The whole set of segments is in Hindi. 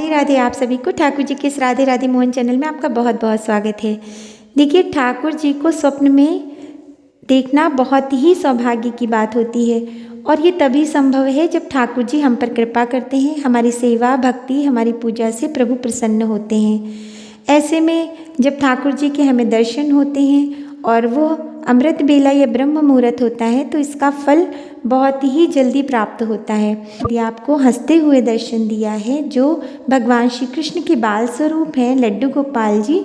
राधे राधे। आप सभी को ठाकुर जी के इस राधे राधे मोहन चैनल में आपका बहुत बहुत स्वागत है। देखिए, ठाकुर जी को स्वप्न में देखना बहुत ही सौभाग्य की बात होती है और ये तभी संभव है जब ठाकुर जी हम पर कृपा करते हैं, हमारी सेवा भक्ति हमारी पूजा से प्रभु प्रसन्न होते हैं। ऐसे में जब ठाकुर जी के हमें दर्शन होते हैं और वो अमृत बेला या ब्रह्म मुहूर्त होता है तो इसका फल बहुत ही जल्दी प्राप्त होता है। यदि आपको हंसते हुए दर्शन दिया है जो भगवान श्री कृष्ण के बाल स्वरूप हैं लड्डू गोपाल जी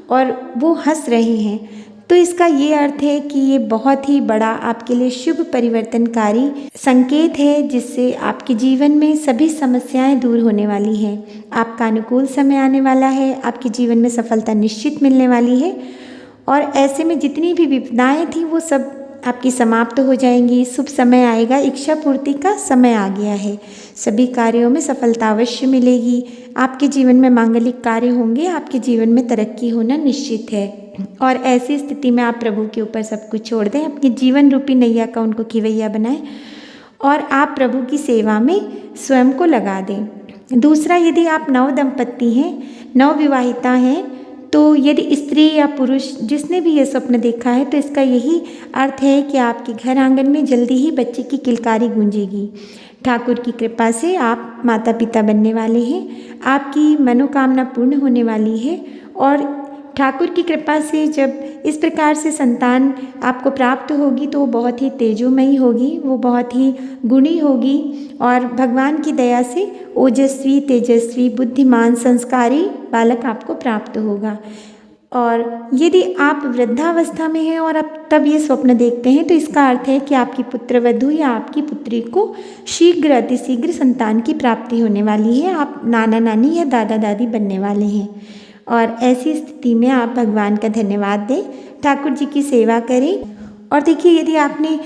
और वो हंस रहे हैं, तो इसका ये अर्थ है कि ये बहुत ही बड़ा आपके लिए शुभ परिवर्तनकारी संकेत है जिससे आपके जीवन में सभी समस्याएं दूर होने वाली हैं। आपका अनुकूल समय आने वाला है, आपके जीवन में सफलता निश्चित मिलने वाली है और ऐसे में जितनी भी विपदाएं थी वो सब आपकी समाप्त हो जाएंगी। शुभ समय आएगा, इच्छा पूर्ति का समय आ गया है, सभी कार्यों में सफलता अवश्य मिलेगी। आपके जीवन में मांगलिक कार्य होंगे, आपके जीवन में तरक्की होना निश्चित है। और ऐसी स्थिति में आप प्रभु के ऊपर सब कुछ छोड़ दें, अपने जीवन रूपी नैया का उनको खिवैया बनाएं और आप प्रभु की सेवा में स्वयं को लगा दें। दूसरा, यदि आप नव दंपत्ति हैं, नव विवाहिता हैं, तो यदि स्त्री या पुरुष जिसने भी ये स्वप्न देखा है तो इसका यही अर्थ है कि आपके घर आंगन में जल्दी ही बच्चे की किलकारी गूंजेगी। ठाकुर की कृपा से आप माता पिता बनने वाले हैं, आपकी मनोकामना पूर्ण होने वाली है और ठाकुर की कृपा से जब इस प्रकार से संतान आपको प्राप्त होगी तो वो बहुत ही तेजोमयी होगी, वो बहुत ही गुणी होगी और भगवान की दया से ओजस्वी तेजस्वी बुद्धिमान संस्कारी बालक आपको प्राप्त होगा। और यदि आप वृद्धावस्था में हैं और आप तब ये स्वप्न देखते हैं तो इसका अर्थ है कि आपकी पुत्रवधू या आपकी पुत्री को शीघ्र अतिशीघ्र संतान की प्राप्ति होने वाली है, आप नाना नानी या दादा दादी बनने वाले हैं। और ऐसी स्थिति में आप भगवान का धन्यवाद दें, ठाकुर जी की सेवा करें। और देखिए, यदि आपने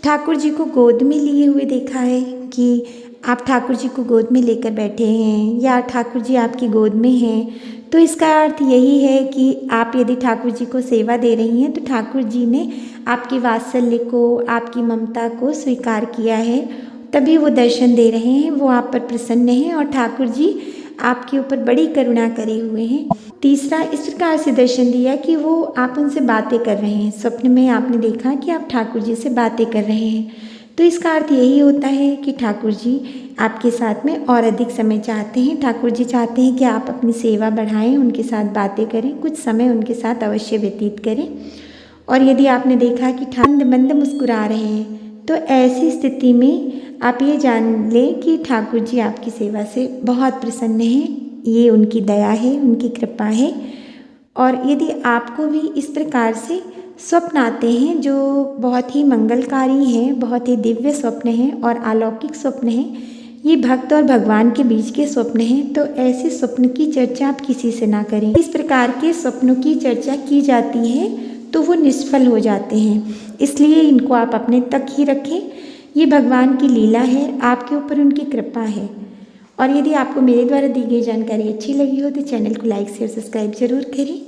ठाकुर जी को गोद में लिए हुए देखा है कि आप ठाकुर जी को गोद में लेकर बैठे हैं या ठाकुर जी आपकी गोद में हैं, तो इसका अर्थ यही है कि आप यदि ठाकुर जी को सेवा दे रही हैं तो ठाकुर जी ने आपकी वात्सल्य को, आपकी ममता को स्वीकार किया है, तभी वो दर्शन दे रहे हैं, वो आप पर प्रसन्न हैं और ठाकुर जी आपके ऊपर बड़ी करुणा करे हुए हैं। तीसरा, इस प्रकार से दर्शन दिया कि वो आप उनसे बातें कर रहे हैं। स्वप्न में आपने देखा कि आप ठाकुर जी से बातें कर रहे हैं, तो इसका अर्थ यही होता है कि ठाकुर जी आपके साथ में और अधिक समय चाहते हैं। ठाकुर जी चाहते हैं कि आप अपनी सेवा बढ़ाएं, उनके साथ बातें करें, कुछ समय उनके साथ अवश्य व्यतीत करें। और यदि आपने देखा कि मंद मंद मुस्कुरा रहे हैं तो ऐसी स्थिति में आप ये जान लें कि ठाकुर जी आपकी सेवा से बहुत प्रसन्न हैं, ये उनकी दया है, उनकी कृपा है। और यदि आपको भी इस प्रकार से स्वप्न आते हैं जो बहुत ही मंगलकारी हैं, बहुत ही दिव्य स्वप्न हैं और अलौकिक स्वप्न हैं, ये भक्त और भगवान के बीच के स्वप्न हैं, तो ऐसे स्वप्न की चर्चा आप किसी से ना करें। इस प्रकार के स्वप्नों की चर्चा की जाती है तो वो निष्फल हो जाते हैं, इसलिए इनको आप अपने तक ही रखें। ये भगवान की लीला है, आपके ऊपर उनकी कृपा है। और यदि आपको मेरे द्वारा दी गई जानकारी अच्छी लगी हो तो चैनल को लाइक शेयर सब्सक्राइब जरूर करें।